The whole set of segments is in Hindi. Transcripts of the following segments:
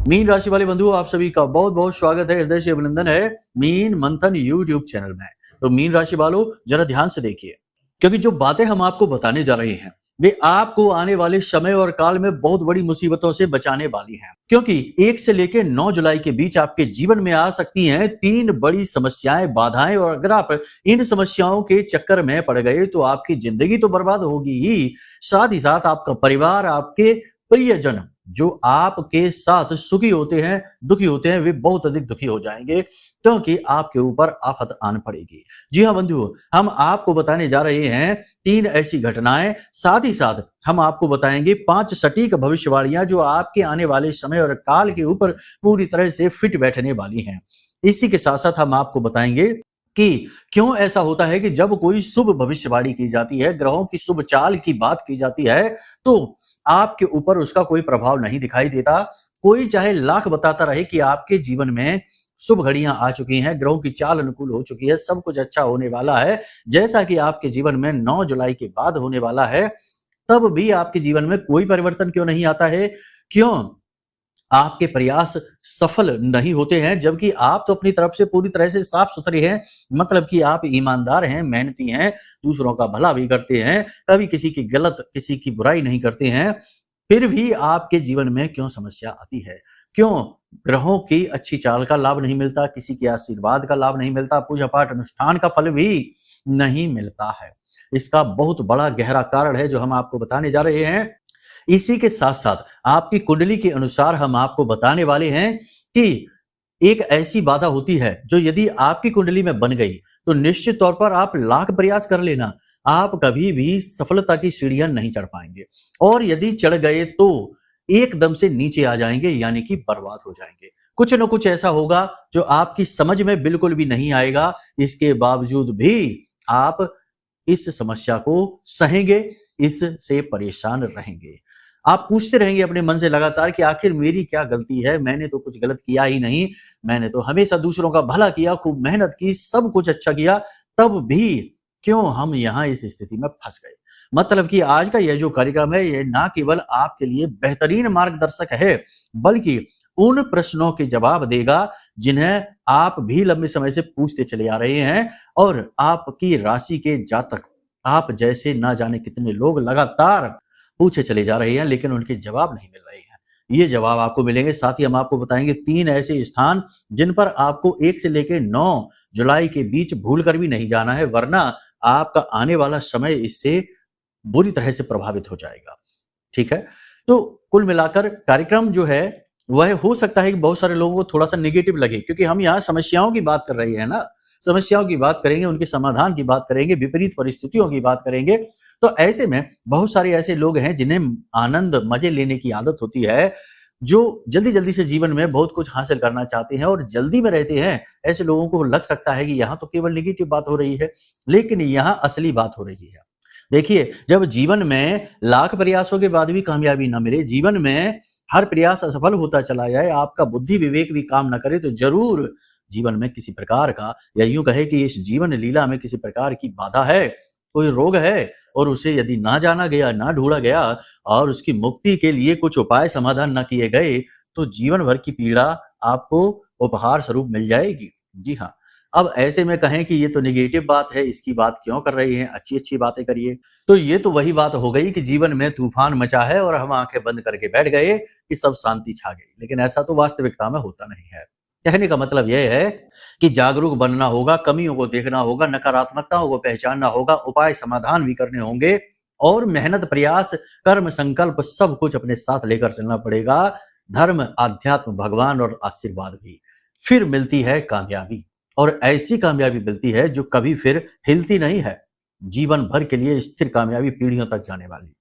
मीन राशि वाले बंधुओं, आप सभी का बहुत बहुत स्वागत है, हृदय से अभिनंदन है मीन मंथन यूट्यूब चैनल में। तो मीन राशि वालों, जरा ध्यान से देखिए, क्योंकि जो बातें हम आपको बताने जा रहे हैं वे आपको आने वाले समय और काल में बहुत बड़ी मुसीबतों से बचाने वाली हैं। क्योंकि 1 से लेकर 9 जुलाई के बीच आपके जीवन में आ सकती हैं 3 बड़ी समस्याएं, बाधाएं, और अगर आप इन समस्याओं के चक्कर में पड़ गए तो आपकी जिंदगी तो बर्बाद होगी ही, साथ ही साथ आपका परिवार, आपके प्रियजन जो आपके साथ सुखी होते हैं, दुखी होते हैं, वे बहुत अधिक दुखी हो जाएंगे, क्योंकि आपके ऊपर आफत आन पड़ेगी। जी हाँ बंधुओं, हम आपको बताने जा रहे हैं 3 ऐसी घटनाएं, साथ ही साथ हम आपको बताएंगे 5 सटीक भविष्यवाणियां जो आपके आने वाले समय और काल के ऊपर पूरी तरह से फिट बैठने वाली हैं। इसी के साथ साथ हम आपको बताएंगे कि क्यों ऐसा होता है कि जब कोई शुभ भविष्यवाणी की जाती है, ग्रहों की शुभ चाल की बात की जाती है, तो आपके ऊपर उसका कोई प्रभाव नहीं दिखाई देता। कोई चाहे लाख बताता रहे कि आपके जीवन में शुभ घड़ियां आ चुकी हैं, ग्रहों की चाल अनुकूल हो चुकी है, सब कुछ अच्छा होने वाला है, जैसा कि आपके जीवन में 9 जुलाई के बाद होने वाला है, तब भी आपके जीवन में कोई परिवर्तन क्यों नहीं आता है? क्यों आपके प्रयास सफल नहीं होते हैं, जबकि आप तो अपनी तरफ से पूरी तरह से साफ सुथरे हैं, मतलब कि आप ईमानदार हैं, मेहनती हैं, दूसरों का भला भी करते हैं, कभी किसी की गलत, किसी की बुराई नहीं करते हैं, फिर भी आपके जीवन में क्यों समस्या आती है? क्यों ग्रहों की अच्छी चाल का लाभ नहीं मिलता, किसी के आशीर्वाद का लाभ नहीं मिलता, पूजा पाठ अनुष्ठान का फल भी नहीं मिलता है? इसका बहुत बड़ा गहरा कारण है जो हम आपको बताने जा रहे हैं। इसी के साथ साथ आपकी कुंडली के अनुसार हम आपको बताने वाले हैं कि एक ऐसी बाधा होती है जो यदि आपकी कुंडली में बन गई तो निश्चित तौर पर आप लाख प्रयास कर लेना, आप कभी भी सफलता की सीढ़ियां नहीं चढ़ पाएंगे, और यदि चढ़ गए तो एकदम से नीचे आ जाएंगे, यानी कि बर्बाद हो जाएंगे। कुछ न कुछ ऐसा होगा जो आपकी समझ में बिल्कुल भी नहीं आएगा, इसके बावजूद भी आप इस समस्या को सहेंगे, इससे परेशान रहेंगे। आप पूछते रहेंगे अपने मन से लगातार कि आखिर मेरी क्या गलती है? मैंने तो कुछ गलत किया ही नहीं, मैंने तो हमेशा दूसरों का भला किया, खूब मेहनत की, सब कुछ अच्छा किया, तब भी क्यों हम यहाँ इस स्थिति में फंस गए? मतलब कि आज का यह जो कार्यक्रम है, ये ना केवल आपके लिए बेहतरीन मार्गदर्शक है, बल्कि उन प्रश्नों के जवाब देगा जिन्हें आप भी लंबे समय से पूछते चले आ रहे हैं, और आपकी राशि के जातक, आप जैसे ना जाने कितने लोग लगातार पूछे चले जा रहे हैं, लेकिन उनके जवाब नहीं मिल रहे हैं। ये जवाब आपको मिलेंगे। साथ ही हम आपको बताएंगे 3 ऐसे स्थान जिन पर आपको 1 से लेकर 9 जुलाई के बीच भूल कर भी नहीं जाना है, वरना आपका आने वाला समय इससे बुरी तरह से प्रभावित हो जाएगा। ठीक है? तो कुल मिलाकर कार्यक्रम जो है वह हो सकता है कि बहुत सारे लोगों को थोड़ा-सा नेगेटिव लगे, क्योंकि हम यहाँ समस्याओं की बात कर रहे हैं ना, समस्याओं की बात करेंगे, उनके समाधान की बात करेंगे, विपरीत परिस्थितियों की बात करेंगे। तो ऐसे में बहुत सारे ऐसे लोग हैं जिन्हें आनंद, मजे लेने की आदत होती है, जो जल्दी-जल्दी से जीवन में बहुत कुछ हासिल करना चाहते हैं और जल्दी में रहते हैं। ऐसे लोगों को लग सकता है कि यहाँ तो केवल नेगेटिव बात हो रही है, लेकिन यहाँ असली बात हो रही है। देखिए, जब जीवन में लाख प्रयासों के बाद भी कामयाबी ना मिले, जीवन में हर प्रयास असफल होता चला जाए, आपका बुद्धि विवेक भी काम ना करे, तो जरूर जीवन में किसी प्रकार का, या यूं कहे कि इस जीवन लीला में किसी प्रकार की बाधा है, कोई रोग है, और उसे यदि ना जाना गया, ना ढूंढा गया, और उसकी मुक्ति के लिए कुछ उपाय समाधान ना किए गए, तो जीवन भर की पीड़ा आपको उपहार स्वरूप मिल जाएगी। जी हाँ। अब ऐसे में कहें कि ये तो नेगेटिव बात है, इसकी बात क्यों कर रही हैं, अच्छी-अच्छी बातें करिए। तो ये तो वही बात हो गई कि जीवन में तूफान मचा है और हम आंखें बंद करके बैठ गए कि सब शांति छा गई। लेकिन ऐसा तो वास्तविकता में होता नहीं है। कहने का मतलब यह है कि जागरूक बनना होगा, कमियों को देखना होगा, नकारात्मकताओं को पहचानना होगा, उपाय समाधान भी करने होंगे, और मेहनत, प्रयास, कर्म, संकल्प सब कुछ अपने साथ लेकर चलना पड़ेगा। धर्म, आध्यात्म, भगवान और आशीर्वाद भी। फिर मिलती है कामयाबी, और ऐसी कामयाबी मिलती है जो कभी फिर हिलती नहीं है। जीवन भर के लिए स्थिर कामयाबी, पीढ़ियों तक जाने वाली,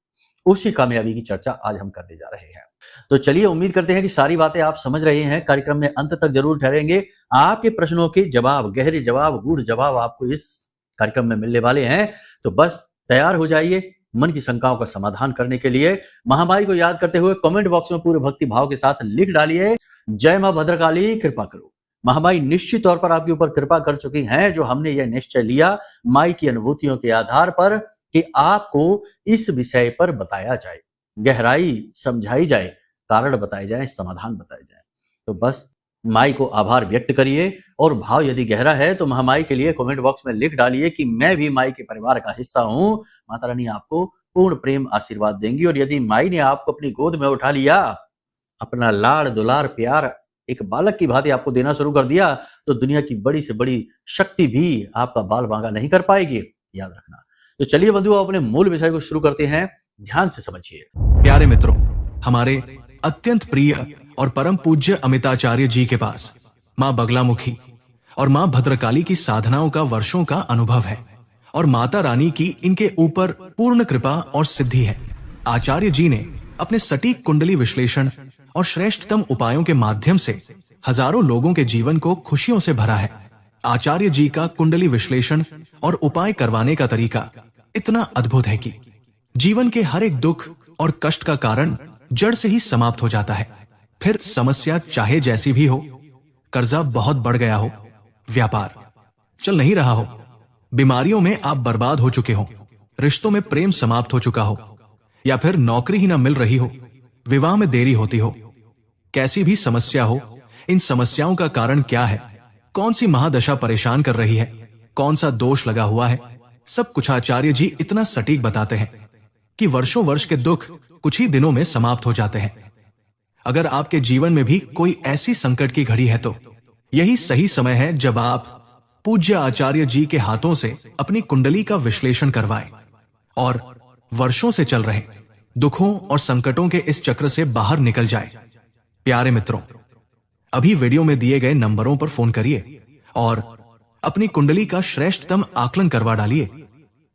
उसी कामयाबी की चर्चा आज हम करने जा रहे हैं। तो चलिए, उम्मीद करते हैं कि सारी बातें आप समझ रहे हैं। कार्यक्रम में अंत तक जरूर ठहरेंगे। आपके प्रश्नों के जवाब, गहरे जवाब, गूढ़ जवाब आपको इस कार्यक्रम में मिलने वाले हैं। तो बस तैयार हो जाइए मन की शंकाओं का समाधान करने के लिए। महामाई को याद करते हुए कमेंट बॉक्स में पूरे भक्ति भाव के साथ लिख डालिए, जय मां भद्रकाली, कृपा करो। महामाई निश्चित तौर पर आपके ऊपर कृपा कर चुकी हैं, जो हमने यह निश्चय लिया माई की अनुभूतियों के आधार पर कि आपको इस विषय पर बताया जाए, गहराई समझाई जाए, कारण बताए जाए, समाधान बताए जाए। तो बस माई को आभार व्यक्त करिए और भाव यदि गहरा है तो महामाई के लिए कमेंट बॉक्स में लिख डालिए कि मैं भी माई के परिवार का हिस्सा हूं। माता रानी आपको पूर्ण प्रेम आशीर्वाद देंगी। और यदि माई ने आपको अपनी गोद में उठा लिया, अपना लाड़ दुलार प्यार एक बालक की भांति आपको देना शुरू कर दिया, तो दुनिया की बड़ी से बड़ी शक्ति भी आपका बाल बांका नहीं कर पाएगी, याद रखना। तो चलिए बंधुओं, अपने मूल विषय को शुरू करते हैं, ध्यान से समझिए। प्यारे मित्रों, हमारे अत्यंत प्रिय और परम पूज्य अमिताचार्य जी के पास माँ बगलामुखी और माँ भद्रकाली की साधनाओं का वर्षों का अनुभव है और माता रानी की इनके ऊपर पूर्ण कृपा और सिद्धि है। आचार्य जी ने अपने सटीक कुंडली विश्लेषण और श्रेष्ठतम उपायों के माध्यम से हजारों लोगों के जीवन को खुशियों से भरा है। आचार्य जी का कुंडली विश्लेषण और उपाय करवाने का तरीका इतना अद्भुत है कि जीवन के हर एक दुख और कष्ट का कारण जड़ से ही समाप्त हो जाता है। फिर समस्या चाहे जैसी भी हो, कर्जा बहुत बढ़ गया हो, व्यापार चल नहीं रहा हो, बीमारियों में आप बर्बाद हो चुके हो, रिश्तों में प्रेम समाप्त हो चुका हो, या फिर नौकरी ही ना मिल रही हो, विवाह में देरी होती हो, कैसी भी समस्या हो, इन समस्याओं का कारण क्या है, कौन सी महादशा परेशान कर रही है, कौन सा दोष लगा हुआ है, सब कुछ आचार्य जी इतना सटीक बताते हैं कि वर्षों वर्ष के दुख कुछ ही दिनों में समाप्त हो जाते हैं। अगर आपके जीवन में भी कोई ऐसी संकट की घड़ी है तो यही सही समय है जब आप पूज्य आचार्य जी के हाथों से अपनी कुंडली का विश्लेषण करवाएं और वर्षों से चल रहे दुखों और संकटों के इस चक्र से बाहर निकल जाए। प्यारे मित्रों, अभी वीडियो में दिए गए नंबरों पर फोन करिए और अपनी कुंडली का श्रेष्ठतम आकलन करवा डालिए।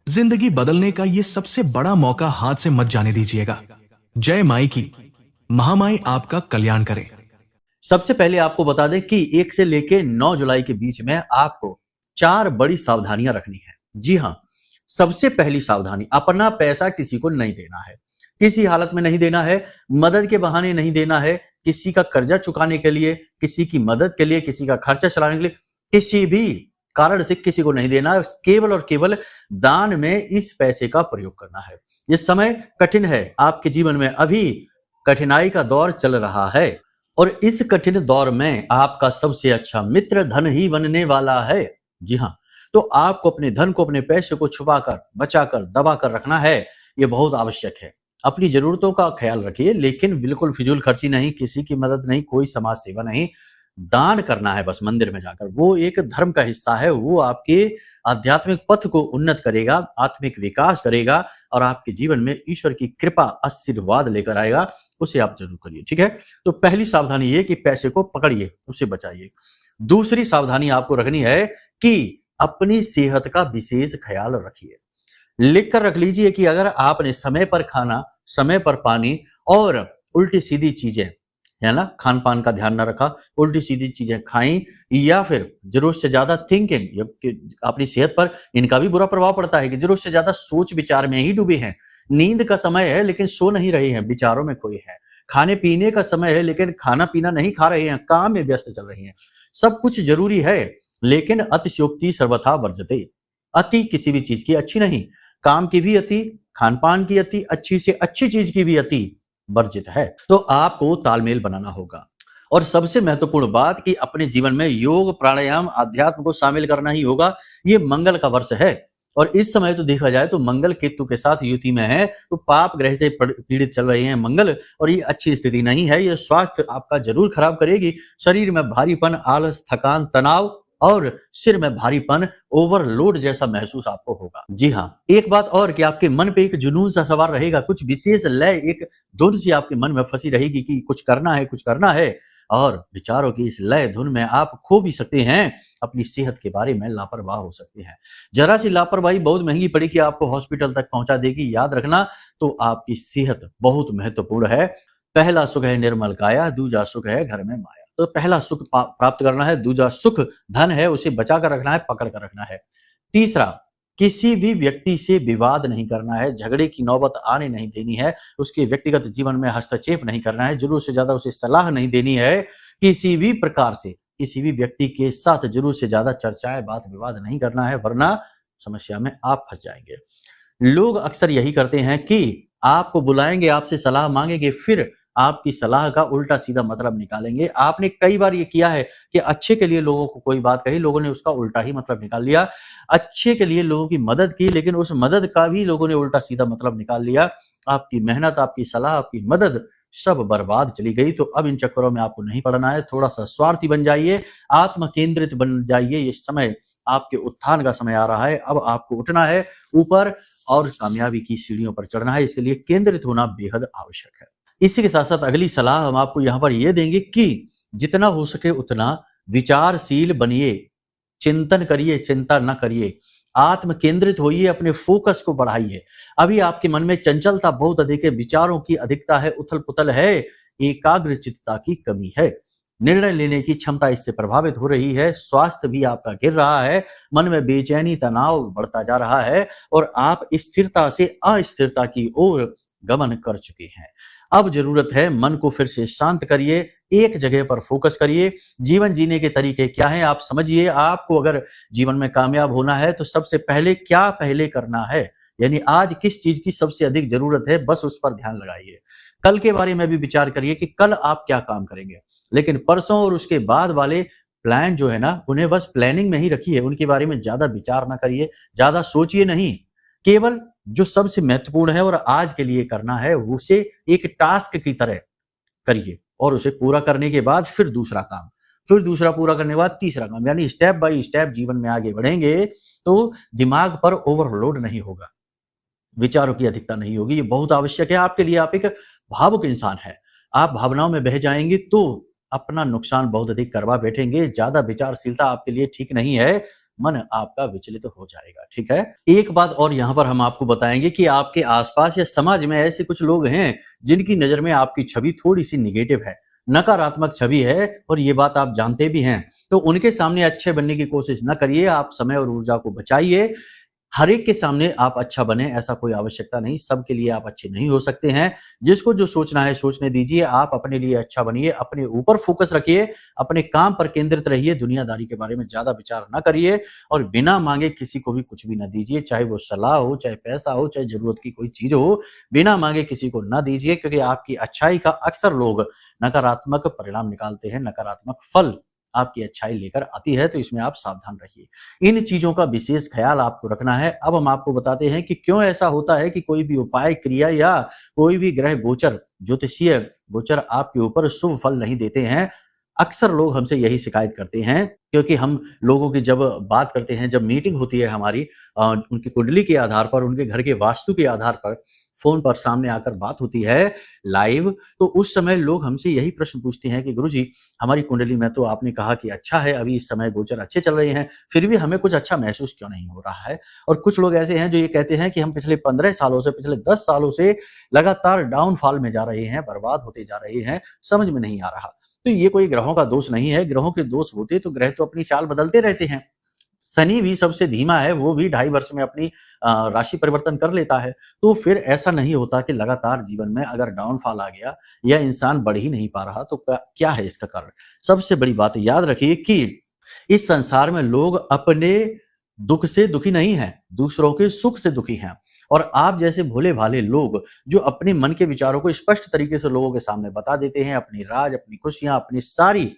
जिंदगी बदलने का ये सबसे बड़ा मौका हाथ से मत जाने दीजिएगा। जय माई की, महामाई आपका कल्याण करे। सबसे पहले आपको बता दें कि 1 से लेके 9 जुलाई के बीच में आपको 4 बड़ी सावधानियां रखनी है। जी हाँ, सबसे पहली सावधानी, अपना पैसा किसी को नहीं देना है, किसी हालत में नहीं देना है, मदद के बहाने नहीं देना है, किसी का कर्जा चुकाने के लिए, किसी की मदद के लिए, किसी का खर्चा चलाने के लिए, किसी भी कारण से किसी को नहीं देना। केवल और केवल दान में इस पैसे का प्रयोग करना है। ये समय कठिन है, आपके जीवन में अभी कठिनाई का दौर चल रहा है और इस कठिन दौर में आपका सबसे अच्छा मित्र धन ही बनने वाला है। जी हाँ, तो आपको अपने धन को, अपने पैसे को छुपाकर, बचाकर, दबाकर रखना है, ये बहुत आवश्यक है। अपनी जरूरतों का ख्याल रखिए, लेकिन बिल्कुल फिजूल खर्ची नहीं, किसी की मदद नहीं, कोई समाज सेवा नहीं, दान करना है बस मंदिर में जाकर। वो एक धर्म का हिस्सा है, वो आपके आध्यात्मिक पथ को उन्नत करेगा, आत्मिक विकास करेगा और आपके जीवन में ईश्वर की कृपा, आशीर्वाद लेकर आएगा। उसे आप जरूर करिए, ठीक है। तो पहली सावधानी ये कि पैसे को पकड़िए, उसे बचाइए। दूसरी सावधानी आपको रखनी है कि अपनी सेहत का विशेष ख्याल रखिए। लिख कर रख लीजिए कि अगर आपने समय पर खाना, समय पर पानी और उल्टी सीधी चीजें, है ना, खान पान का ध्यान ना रखा, उल्टी सीधी चीजें खाई, या फिर जरूरत से ज्यादा थिंकिंग, अपनी सेहत पर इनका भी बुरा प्रभाव पड़ता है कि जरूरत से ज्यादा सोच विचार में ही डूबे हैं। नींद का समय है लेकिन सो नहीं रहे हैं, विचारों में खोए हैं। खाने पीने का समय है लेकिन खाना पीना नहीं खा रहे हैं, काम में व्यस्त चल रहे हैं। सब कुछ जरूरी है लेकिन अतिशयोक्ति सर्वथा वर्जते। अति किसी भी चीज की अच्छी नहीं, काम की भी अति, खान पान की अति, अच्छी से अच्छी चीज की भी अति वर्जित है। तो आपको तालमेल बनाना होगा। और सबसे महत्वपूर्ण बात कि अपने जीवन में योग, प्राणायाम, अध्यात्म को शामिल करना ही होगा। ये मंगल का वर्ष है और इस समय तो देखा जाए तो मंगल केतु के साथ युति में है, तो पाप ग्रह से पीड़ित चल रहे हैं मंगल, और ये अच्छी स्थिति नहीं है। ये स्वास्थ्य आपका जरूर खराब करेगी। शरीर में भारीपन, आलस, थकान, तनाव और सिर में भारीपन, ओवरलोड जैसा महसूस आपको होगा। जी हाँ, एक बात और कि आपके मन पे एक जुनून सा सवार रहेगा, कुछ विशेष लय, एक धुन सी आपके मन में फंसी रहेगी कि कुछ करना है, कुछ करना है, और विचारों की इस लय धुन में आप खो भी सकते हैं। अपनी सेहत के बारे में लापरवाह हो सकते हैं। जरा सी लापरवाही बहुत महंगी पड़ेगी, आपको हॉस्पिटल तक पहुंचा देगी। याद रखना, तो आपकी सेहत बहुत महत्वपूर्ण है। पहला सुख है निर्मल काया, दूजा सुख है घर में माया। तो पहला सुख प्राप्त करना है, दूजा सुख धन है, उसे बचा कर रखना है, पकड़ कर रखना है। तीसरा, किसी भी व्यक्ति से विवाद नहीं करना है, झगड़े की नौबत आने नहीं देनी है, उसके व्यक्तिगत जीवन में हस्तक्षेप नहीं करना है, जरूरत से ज्यादा उसे सलाह नहीं देनी है, किसी भी प्रकार से किसी भी व्यक्ति के साथ जरूरत से ज्यादा चर्चाएं, बात विवाद नहीं करना है, वरना समस्या में आप फंस जाएंगे। लोग अक्सर यही करते हैं कि आपको बुलाएंगे, आपसे सलाह मांगेंगे, फिर आपकी सलाह का उल्टा सीधा मतलब निकालेंगे। आपने कई बार ये किया है कि अच्छे के लिए लोगों को कोई बात कही, लोगों ने उसका उल्टा ही मतलब निकाल लिया। अच्छे के लिए लोगों की मदद की, लेकिन उस मदद का भी लोगों ने उल्टा सीधा मतलब निकाल लिया। आपकी मेहनत, आपकी सलाह, आपकी मदद सब बर्बाद चली गई। तो अब इन चक्करों में आपको नहीं पड़ना है। थोड़ा-सा स्वार्थी बन जाइए, आत्म केंद्रित बन जाइए। ये समय आपके उत्थान का समय आ रहा है। अब आपको उठना है ऊपर और कामयाबी की सीढ़ियों पर चढ़ना है। इसके लिए केंद्रित होना बेहद आवश्यक है। इसी के साथ-साथ अगली सलाह हम आपको यहाँ पर ये देंगे कि जितना हो सके उतना विचारशील बनिए, चिंतन करिए, चिंता न करिए। आत्म केंद्रित होइए, अपने फोकस को बढ़ाइए। अभी आपके मन में चंचलता बहुत अधिक है, विचारों की अधिकता है, उथल-पुथल है, एकाग्रचित्तता की कमी है। निर्णय लेने की क्षमता इससे प्रभावित हो रही है, स्वास्थ्य भी आपका गिर रहा है, मन में बेचैनी, तनाव बढ़ता जा रहा है और आप स्थिरता से अस्थिरता की ओर गमन कर चुके हैं। अब जरूरत है मन को फिर से शांत करिए, एक जगह पर फोकस करिए। जीवन जीने के तरीके क्या हैं आप समझिए। आपको अगर जीवन में कामयाब होना है तो सबसे पहले क्या पहले करना है, यानी आज किस चीज की सबसे अधिक जरूरत है, बस उस पर ध्यान लगाइए। कल के बारे में भी विचार करिए कि कल आप क्या काम करेंगे, लेकिन परसों और उसके बाद वाले प्लान जो है ना, उन्हें बस प्लानिंग में ही रखिए। उनके बारे में ज्यादा विचार ना करिए, ज्यादा सोचिए नहीं। केवल जो सबसे महत्वपूर्ण है और आज के लिए करना है उसे एक टास्क की तरह करिए और उसे पूरा करने के बाद फिर दूसरा काम, फिर दूसरा पूरा करने के बाद तीसरा काम, यानी स्टेप बाय स्टेप जीवन में आगे बढ़ेंगे तो दिमाग पर ओवरलोड नहीं होगा, विचारों की अधिकता नहीं होगी। ये बहुत आवश्यक है आपके लिए। आप एक भावुक इंसान है, आप भावनाओं में बह जाएंगे तो अपना नुकसान बहुत अधिक करवा बैठेंगे। ज्यादा विचारशीलता आपके लिए ठीक नहीं है, मन आपका विचलित हो जाएगा। ठीक है। एक बात और यहाँ पर हम आपको बताएंगे कि आपके आसपास या समाज में ऐसे कुछ लोग हैं जिनकी नजर में आपकी छवि थोड़ी सी निगेटिव है, नकारात्मक छवि है और ये बात आप जानते भी हैं। तो उनके सामने अच्छे बनने की कोशिश न करिए, आप समय और ऊर्जा को बचाइए। हर एक के सामने आप अच्छा बने ऐसा कोई आवश्यकता नहीं, सबके लिए आप अच्छे नहीं हो सकते हैं। जिसको जो सोचना है सोचने दीजिए, आप अपने लिए अच्छा बनिए, अपने ऊपर फोकस रखिए, अपने काम पर केंद्रित रहिए, दुनियादारी के बारे में ज्यादा विचार ना करिए और बिना मांगे किसी को भी कुछ भी ना दीजिए, चाहे वो सलाह हो, चाहे पैसा हो, चाहे जरूरत की कोई चीज हो, बिना मांगे किसी को ना दीजिए, क्योंकि आपकी अच्छाई का अक्सर लोग नकारात्मक परिणाम निकालते हैं, नकारात्मक फल आपकी अच्छाई लेकर आती है। तो इसमें आप सावधान रहिए। इन चीजों का विशेष ख्याल आपको रखना है। अब हम आपको बताते हैं कि क्यों ऐसा होता है कि कोई भी उपाय, क्रिया या कोई भी ग्रह गोचर, ज्योतिषीय गोचर आपके ऊपर शुभ फल नहीं देते हैं। अक्सर लोग हमसे यही शिकायत करते हैं, क्योंकि हम लोगों की जब बात करते हैं, जब मीटिंग होती है हमारी, उनकी कुंडली के आधार पर, उनके घर के वास्तु के आधार पर, फोन पर सामने आकर बात होती है लाइव, तो उस समय लोग हमसे यही प्रश्न पूछते हैं कि गुरुजी, हमारी कुंडली में तो आपने कहा कि अच्छा है, अभी इस समय गोचर अच्छे चल रहे हैं, फिर भी हमें कुछ अच्छा महसूस क्यों नहीं हो रहा है। और कुछ लोग ऐसे हैं जो ये कहते हैं कि हम पिछले 15 सालों से, पिछले 10 सालों से लगातार डाउनफॉल में जा रहे हैं, बर्बाद होते जा रहे हैं, समझ में नहीं आ रहा। तो ये कोई ग्रहों का दोष नहीं है। ग्रहों के दोष होते तो ग्रह तो अपनी चाल बदलते रहते हैं। शनि भी सबसे धीमा है, वो भी 2.5 वर्ष में अपनी राशि परिवर्तन कर लेता है। तो फिर ऐसा नहीं होता कि लगातार जीवन में अगर डाउनफॉल आ गया या इंसान बढ़ ही नहीं पा रहा तो क्या है इसका कारण। सबसे बड़ी बात याद रखिए कि इस संसार में लोग अपने दुख से दुखी नहीं हैं, दूसरों के सुख से दुखी हैं। और आप जैसे भोले भाले लोग जो अपने मन के विचारों को स्पष्ट तरीके से लोगों के सामने बता देते हैं, अपनी राज, अपनी खुशियां, अपनी सारी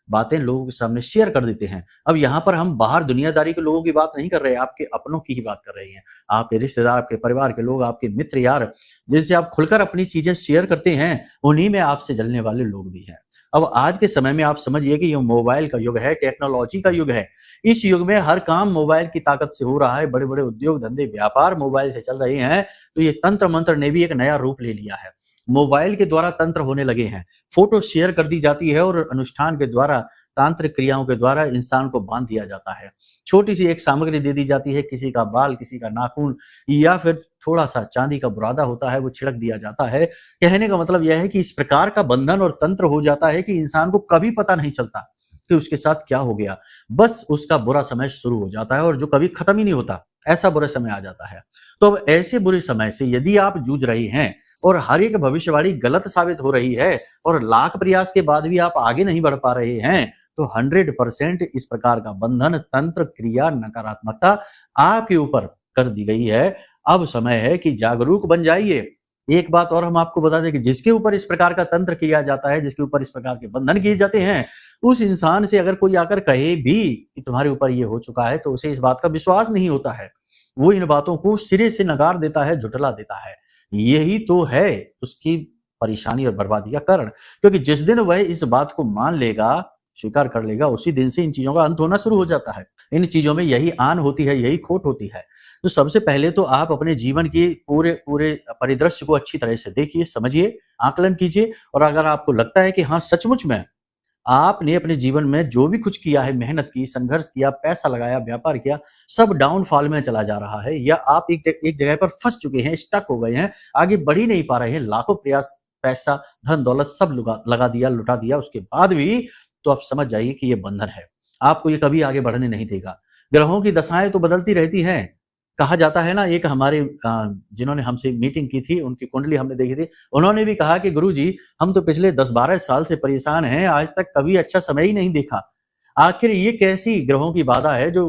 बातें लोगों के सामने शेयर कर देते हैं। अब यहाँ पर हम बाहर दुनियादारी के लोगों की बात नहीं कर रहे, आपके अपनों की ही बात कर रहे हैं। आपके रिश्तेदार, आपके परिवार के लोग, आपके मित्र यार, जिनसे आप खुलकर अपनी चीजें शेयर करते हैं, उन्हीं में आपसे जलने वाले लोग भी हैं। अब आज के समय में आप समझिए कि ये मोबाइल का युग है, टेक्नोलॉजी का युग है। इस युग में हर काम मोबाइल की ताकत से हो रहा है। बड़े बड़े उद्योग धंधे, व्यापार मोबाइल से चल रहे हैं। तो ये तंत्र मंत्र ने भी एक नया रूप ले लिया है। मोबाइल के द्वारा तंत्र होने लगे हैं। फोटो शेयर कर दी जाती है और अनुष्ठान के द्वारा, तांत्रिक क्रियाओं के द्वारा इंसान को बांध दिया जाता है। छोटी सी एक सामग्री दे दी जाती है, किसी का बाल, किसी का नाखून या फिर थोड़ा सा चांदी का बुरादा होता है, वो छिड़क दिया जाता है। कहने का मतलब यह है कि इस प्रकार का बंधन और तंत्र हो जाता है कि इंसान को कभी पता नहीं चलता कि उसके साथ क्या हो गया। बस उसका बुरा समय शुरू हो जाता है और जो कभी खत्म ही नहीं होता, ऐसा बुरा समय आ जाता है। तो अब ऐसे बुरे समय से यदि आप जूझ रहे हैं और हर एक भविष्यवाणी गलत साबित हो रही है और लाख प्रयास के बाद भी आप आगे नहीं बढ़ पा रहे हैं, तो 100% इस प्रकार का बंधन, तंत्र, क्रिया, नकारात्मकता आपके ऊपर कर दी गई है। अब समय है कि जागरूक बन जाइए, एक बात और हम आपको बता दें कि जिसके ऊपर इस प्रकार का तंत्र किया जाता है, जिसके ऊपर इस प्रकार के बंधन किए जाते हैं, उस इंसान से अगर कोई आकर कहे भी कि तुम्हारे ऊपर ये हो चुका है, तो उसे इस बात का विश्वास नहीं होता है। वो इन बातों को सिरे से नकार देता है, झुठला देता है। यही तो है उसकी परेशानी और बर्बादी का कारण, क्योंकि जिस दिन वह इस बात को मान लेगा, स्वीकार कर लेगा, उसी दिन से इन चीजों का अंत होना शुरू हो जाता है। इन चीजों में यही आन होती है, यही खोट होती है। तो सबसे पहले तो आप अपने जीवन के पूरे पूरे परिदृश्य को अच्छी तरह से देखिए, समझिए, आकलन कीजिए, और अगर आपको लगता है कि हाँ सचमुच में आपने अपने जीवन में जो भी कुछ किया है, मेहनत की, संघर्ष किया, पैसा लगाया, व्यापार किया, सब डाउनफॉल में चला जा रहा है, या आप एक जगह पर फंस चुके हैं, स्टक हो गए हैं, आगे बढ़ ही नहीं पा रहे हैं, लाखों प्रयास, पैसा, धन दौलत सब लगा दिया, लुटा दिया, उसके बाद भी, तो आप समझ जाइए कि ये बंधन है। आपको ये कभी आगे बढ़ने नहीं देगा। ग्रहों की दशाएं तो बदलती रहती हैं। कहा जाता है ना, एक हमारे जिन्होंने हमसे मीटिंग की थी, उनकी कुंडली हमने देखी थी, उन्होंने भी कहा कि गुरुजी, हम तो पिछले 10-12 साल से परेशान हैं, आज तक कभी अच्छा समय ही नहीं देखा। आखिर ये कैसी ग्रहों की बाधा है जो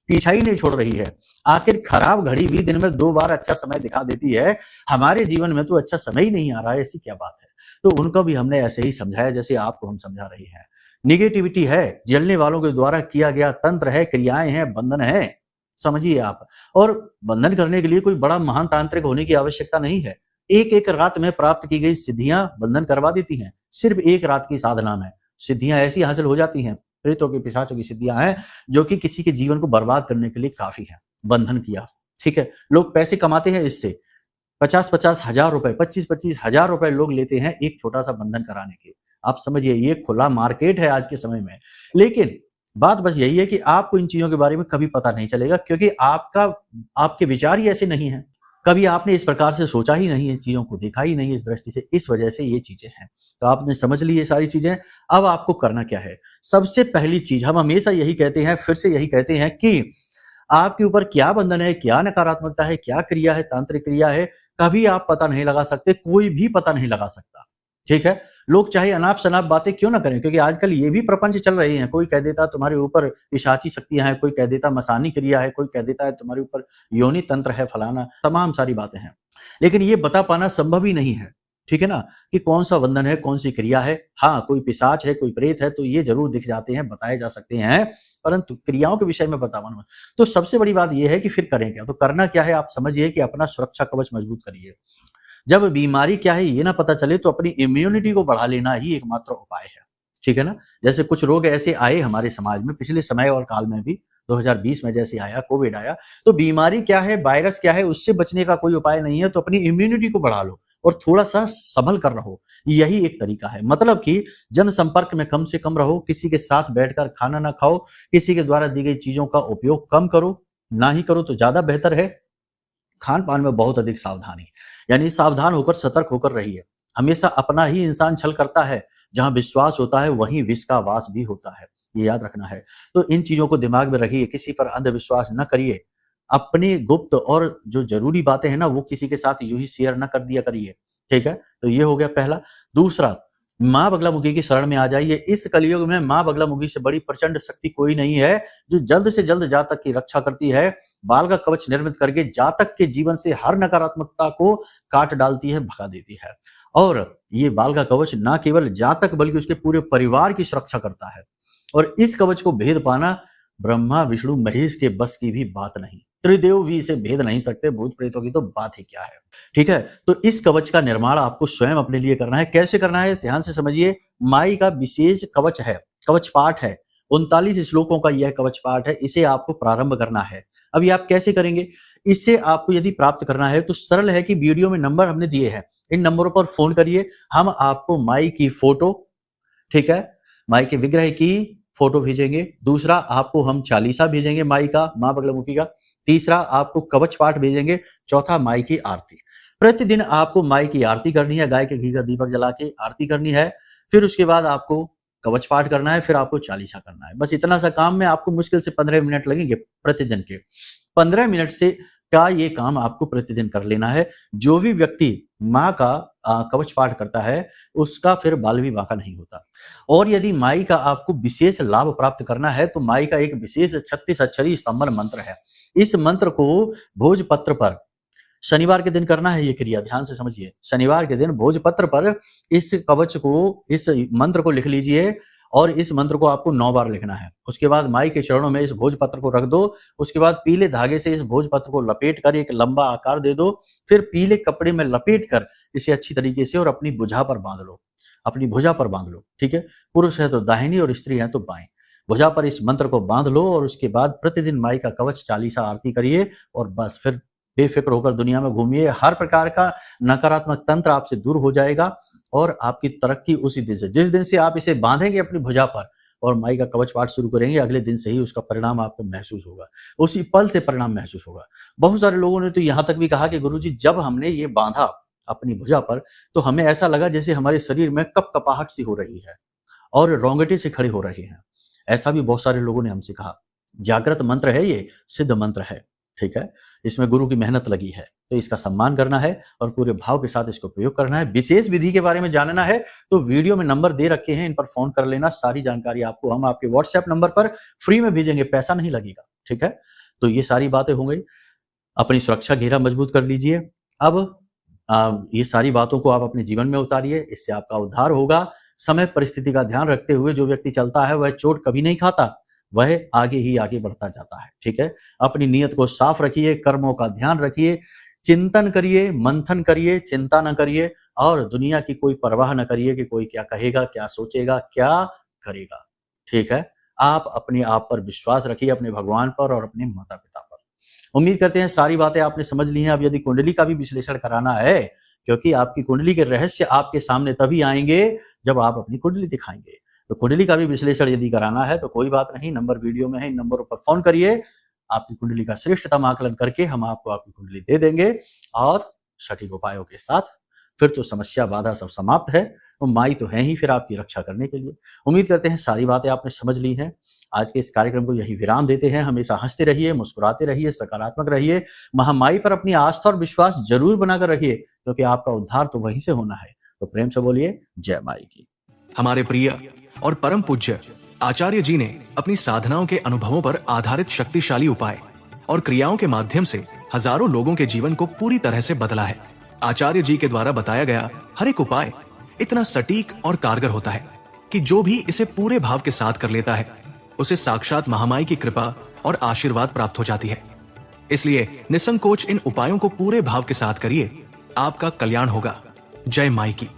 पीछा ही नहीं छोड़ रही है? आखिर खराब घड़ी भी दिन में 2 बार अच्छा समय दिखा देती है, हमारे जीवन में तो अच्छा समय ही नहीं आ रहा है, ऐसी क्या बात है? तो उनको भी हमने ऐसे ही समझाया जैसे आपको हम समझा रहे हैं। नेगेटिविटी है, जलने वालों के द्वारा किया गया तंत्र है, क्रियाएं हैं, बंधन है, समझिए आप। और बंधन करने के लिए कोई बड़ा महान तांत्रिक होने की आवश्यकता नहीं है। एक-एक रात में प्राप्त की गई सिद्धियां बंधन करवा देती हैं। सिर्फ एक रात की साधना में सिद्धियां ऐसी हासिल हो जाती हैं, प्रेतों की, पिशाचों की सिद्धियां हैं, जो कि किसी के जीवन को बर्बाद करने के लिए काफी है। बंधन किया, ठीक है। लोग पैसे कमाते हैं इससे, 50-50 हजार रुपए, 25-25 हजार रुपए लोग लेते हैं एक छोटा सा बंधन कराने के। आप समझिए, ये खुला मार्केट है आज के समय में। लेकिन बात बस यही है कि आपको इन चीजों के बारे में कभी पता नहीं चलेगा, क्योंकि आपके विचार ही ऐसे नहीं हैं। कभी आपने इस प्रकार से सोचा ही नहीं, इस चीजों को देखा ही नहीं इस दृष्टि से, इस वजह से ये चीजें हैं। तो आपने समझ ली ये सारी चीजें। अब आपको करना क्या है? सबसे पहली चीज, हम हमेशा यही कहते हैं, फिर से यही कहते हैं कि आपके ऊपर क्या बंधन है, क्या नकारात्मकता है, क्या क्रिया है, तांत्रिक क्रिया है, कभी आप पता नहीं लगा सकते, कोई भी पता नहीं लगा सकता। ठीक है? लोग चाहे अनाप-शनाप बातें क्यों ना करें, क्योंकि आजकल ये भी प्रपंच चल रहे हैं। कोई कह देता तुम्हारे ऊपर पिशाची शक्तियाँ हैं, कोई कह देता मसानी क्रिया है, कोई कह देता है तुम्हारे ऊपर योनि तंत्र है, फलाना, तमाम सारी बातें हैं। लेकिन ये बता पाना संभव ही नहीं है, ठीक है ना? कि कौन-सा बंधन है, कौन-सी क्रिया है। हाँ, कोई पिशाच है, कोई प्रेत है, तो ये ज़रूर दिख जाते हैं, बताए जा सकते हैं, परंतु क्रियाओं के विषय में बता पाना। तो सबसे बड़ी बात ये है कि फिर करें क्या? तो करना क्या है, आप समझिए कि अपना सुरक्षा कवच मजबूत करिए। जब बीमारी क्या है ये ना पता चले, तो अपनी इम्यूनिटी को बढ़ा लेना ही एकमात्र उपाय है, ठीक है ना? जैसे कुछ रोग ऐसे आए हमारे समाज में पिछले समय और काल में भी, 2020 में जैसे आया, कोविड आया, तो बीमारी क्या है, वायरस क्या है, उससे बचने का कोई उपाय नहीं है, तो अपनी इम्यूनिटी को बढ़ा लो और थोड़ा-सा संभल कर रहो, यही एक तरीका है। मतलब कि जनसंपर्क में कम से कम रहो, किसी के साथ बैठकर खाना ना खाओ, किसी के द्वारा दी गई चीज़ों का उपयोग कम करो, ना ही करो तो ज़्यादा बेहतर है। खान-पान में बहुत अधिक सावधानी, यानी सावधान होकर, सतर्क होकर रहिए। हमेशा अपना ही इंसान छल करता है, जहाँ विश्वास होता है वहीं विष का वास भी होता है, ये याद रखना है। तो इन चीज़ों को दिमाग में रखिए, किसी पर अंधविश्वास न करिए। अपनी गुप्त और जो ज़रूरी बातें हैं ना, वो किसी के साथ यूँ ही शेयर ना कर दिया करिए, ठीक है? तो ये हो गया पहला। दूसरा, माँ बगलामुखी की शरण में आ जाइए। इस कलयुग में माँ बगलामुखी से बड़ी प्रचंड शक्ति कोई नहीं है, जो जल्द से जल्द जातक की रक्षा करती है। बाल का कवच निर्मित करके जातक के जीवन से हर नकारात्मकता को काट डालती है, भगा देती है। और ये बाल का कवच ना केवल जातक बल्कि उसके पूरे परिवार की सुरक्षा करता है। और इस कवच को भेद पाना ब्रह्मा, विष्णु, महेश के बस की भी बात नहीं। त्रिदेव भी इसे भेद नहीं सकते, भूत प्रेतों की तो बात ही क्या है। ठीक है? तो इस कवच का निर्माण आपको स्वयं अपने लिए करना है। कैसे करना है? ध्यान से समझिए। माई का विशेष कवच है, कवच पाठ है। 39 श्लोकों का यह कवच पाठ है, इसे आपको प्रारंभ करना है। अब ये आप कैसे करेंगे? इसे आपको यदि प्राप्त करना है तो सरल है कि वीडियो में नंबर हमने दिए हैं, इन नंबरों पर फोन करिए। हम आपको माई की फोटो, ठीक है, माई के विग्रह की फोटो भेजेंगे। दूसरा, आपको हम चालीसा भेजेंगे माई का, माँ बगलामुखी का। तीसरा, आपको कवच पाठ भेजेंगे। चौथा, माई की आरती। प्रतिदिन आपको माई की आरती करनी है, गाय के घी का दीपक जला के आरती करनी है। फिर उसके बाद आपको कवच पाठ करना है, फिर आपको चालीसा करना है। बस इतना सा काम में आपको मुश्किल से 15 मिनट लगेंगे प्रतिदिन के। 15 मिनट से का ये काम आपको प्रतिदिन कर लेना है। जो भी व्यक्ति माँ का कवच पाठ करता है, उसका फिर बाल विवाह का नहीं होता। और यदि माई का आपको विशेष लाभ प्राप्त करना है, तो माई का एक विशेष 36 अक्षरी स्तंभन मंत्र है। इस मंत्र को भोजपत्र पर शनिवार के दिन करना है ये क्रिया, ध्यान से समझिए। शनिवार के दिन भोजपत्र पर इस कवच को, इस मंत्र को लिख लीजिए और इस मंत्र को आपको 9 बार लिखना है। उसके बाद माई के चरणों में इस भोजपत्र को रख दो। उसके बाद पीले धागे से इस भोजपत्र को लपेट कर एक लंबा आकार दे दो। फिर पीले कपड़े में लपेट कर इसे अच्छी तरीके से और अपनी भुजा पर बांध लो, अपनी भुजा पर बांध लो, ठीक है। पुरुष है तो दाहिनी और स्त्री है तो बाएं। भुजा पर इस मंत्र को बांध लो और उसके बाद प्रतिदिन माई का कवच चालीसा आरती करिए और बस फिर बेफिक्र होकर दुनिया में घूमिए। हर प्रकार का नकारात्मक तंत्र आपसे दूर हो जाएगा और आपकी तरक्की उसी दिन से, जिस दिन से आप इसे बांधेंगे अपनी भुजा पर और माई का कवच पाठ शुरू करेंगे, अगले दिन से ही उसका परिणाम आपको महसूस होगा, उसी पल से परिणाम महसूस होगा। बहुत सारे लोगों ने तो यहाँ तक भी कहा कि गुरुजी जब हमने ये बांधा अपनी भुजा पर तो हमें ऐसा लगा जैसे हमारे शरीर में कपकपाहट सी हो रही है और रोंगटे से खड़े हो रहे हैं। ऐसा भी बहुत सारे लोगों ने हमसे कहा। जागृत मंत्र है, ये सिद्ध मंत्र है, ठीक है। इसमें गुरु की मेहनत लगी है तो इसका सम्मान करना है और पूरे भाव के साथ इसको प्रयोग करना है। विशेष विधि के बारे में जानना है तो वीडियो में नंबर दे रखे हैं, इन पर फोन कर लेना। सारी जानकारी आपको हम आपके व्हाट्सएप नंबर पर फ्री में भेजेंगे, पैसा नहीं लगेगा, ठीक है। तो ये सारी बातें हो गई। अपनी सुरक्षा घेरा मजबूत कर लीजिए। अब ये सारी बातों को आप अपने जीवन में उतारिए, इससे आपका उद्धार होगा। समय परिस्थिति का ध्यान रखते हुए जो व्यक्ति चलता है वह चोट कभी नहीं खाता, वह आगे ही आगे बढ़ता जाता है, ठीक है। अपनी नीयत को साफ रखिए, कर्मों का ध्यान रखिए, चिंतन करिए, मंथन करिए, चिंता न करिए और दुनिया की कोई परवाह न करिए कि कोई क्या कहेगा, क्या सोचेगा, क्या करेगा, ठीक है। आप अपने आप पर विश्वास रखिए, अपने भगवान पर और अपने माता पिता पर। उम्मीद करते हैं सारी बातें आपने समझ ली हैं। अब यदि कुंडली का भी विश्लेषण कराना है, क्योंकि आपकी कुंडली के रहस्य आपके सामने तभी आएंगे जब आप अपनी कुंडली दिखाएंगे, तो कुंडली का भी विश्लेषण यदि कराना है तो कोई बात नहीं, नंबर वीडियो में है, इन नंबरों पर फोन करिए। आपकी कुंडली का श्रेष्ठतम आकलन करके हम आपको आपकी कुंडली दे देंगे और सटीक उपायों के साथ। फिर तो समस्या बाधा सब समाप्त है, तो माई तो है ही फिर आपकी रक्षा करने के लिए। उम्मीद करते हैं सारी बातें आपने समझ ली हैं। आज के इस कार्यक्रम को यही विराम देते हैं। हमेशा हंसते रहिए, मुस्कुराते रहिए, सकारात्मक रहिए। महामाई पर अपनी आस्था और विश्वास जरूर बनाकर रखिए, क्योंकि आपका उद्धार तो वहीं से होना है। तो प्रेम से बोलिए जय माई की। हमारे प्रिय और परम पूज्य आचार्य जी ने अपनी साधनाओं के अनुभवों पर आधारित शक्तिशाली उपाय और क्रियाओं के माध्यम से हजारों लोगों के जीवन को पूरी तरह से बदला है। आचार्य जी के द्वारा बताया गया हर एक उपाय इतना सटीक और कारगर होता है कि जो भी इसे पूरे भाव के साथ कर लेता है उसे साक्षात महामाई की कृपा और आशीर्वाद प्राप्त हो जाती है। इसलिए निसंकोच इन उपायों को पूरे भाव के साथ करिए, आपका कल्याण होगा। जय माई की।